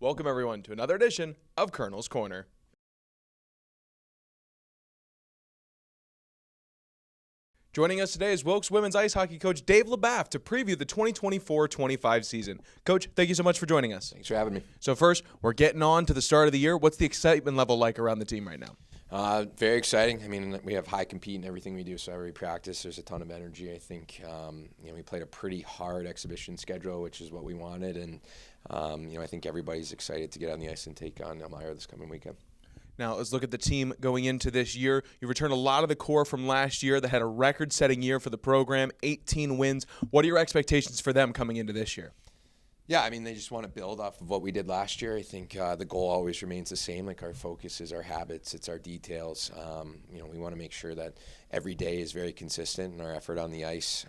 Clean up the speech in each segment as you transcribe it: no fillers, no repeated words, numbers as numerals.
Welcome, everyone, to another edition of Colonel's Corner. Joining us today is Wilkes women's ice hockey coach Dave LaBaff to preview the 2024-25 season. Coach, thank you so much for joining us. Thanks for having me. So first, we're getting on to the start of the year. What's the excitement level like around the team right now? Very exciting. I mean, we have high compete in everything we do, so every practice there's a ton of energy. I think we played a pretty hard exhibition schedule, which is what we wanted, and I think everybody's excited to get on the ice and take on Elmira this coming weekend. Now, let's look at the team going into this year. You returned a lot of the core from last year that had a record-setting year for the program, 18 wins. What are your expectations for them coming into this year? Yeah, I mean, they just want to build off of what we did last year. I think the goal always remains the same. Like, our focus is our habits, it's our details. We want to make sure that every day is very consistent in our effort on the ice.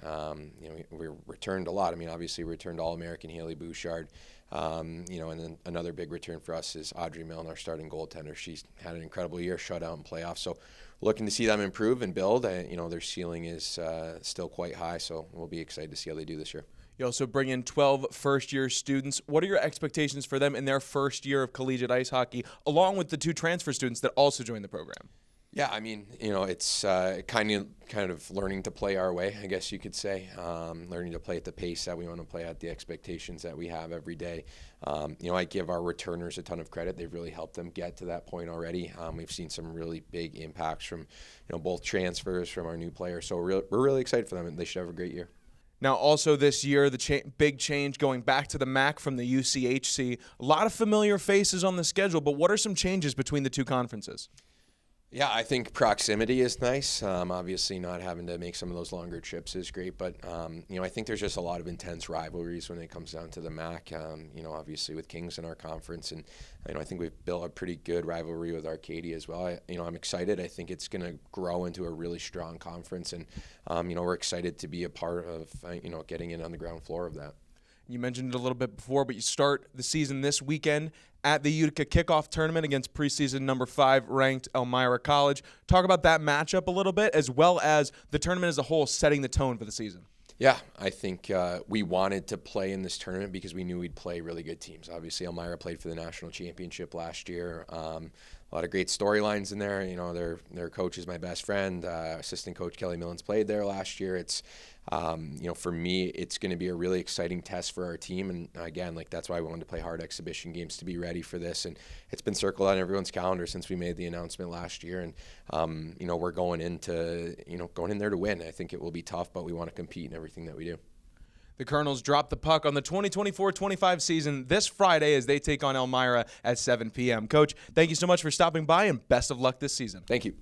We returned a lot. I mean, obviously, we returned All-American Haley Bouchard. And then another big return for us is Audrey Milne, our starting goaltender. She's had an incredible year, shutout in playoffs. So looking to see them improve and build. Their ceiling is still quite high, so we'll be excited to see how they do this year. You also bring in 12 first-year students. What are your expectations for them in their first year of collegiate ice hockey, along with the 2 transfer students that also joined the program? Yeah, I mean, it's kind of learning to play our way, I guess you could say. Learning to play at the pace that we want to play at, the expectations that we have every day. I give our returners a ton of credit. They've really helped them get to that point already. We've seen some really big impacts from, both transfers from our new players. So we're really excited for them, and they should have a great year. Now, also this year, the big change going back to the MAC from the UCHC. A lot of familiar faces on the schedule, but what are some changes between the 2 conferences? Yeah, I think proximity is nice. Obviously, not having to make some of those longer trips is great. But, I think there's just a lot of intense rivalries when it comes down to the MAC, obviously with Kings in our conference. And, I think we've built a pretty good rivalry with Arcadia as well. I'm excited. I think it's going to grow into a really strong conference. And, we're excited to be a part of, getting in on the ground floor of that. You mentioned it a little bit before, but you start the season this weekend at the Utica kickoff tournament against preseason number 5 ranked Elmira College. Talk about that matchup a little bit, as well as the tournament as a whole setting the tone for the season. Yeah, I think we wanted to play in this tournament because we knew we'd play really good teams. Obviously, Elmira played for the national championship last year. A lot of great storylines in there. Their coach is my best friend. Assistant coach Kelly Millens played there last year. It's, for me, it's going to be a really exciting test for our team. And again, that's why we wanted to play hard exhibition games to be ready for this. And it's been circled on everyone's calendar since we made the announcement last year. And, we're going in there to win. I think it will be tough, but we want to compete in everything that we do. The Colonels drop the puck on the 2024-25 season this Friday as they take on Elmira at 7 p.m. Coach, thank you so much for stopping by, and best of luck this season. Thank you.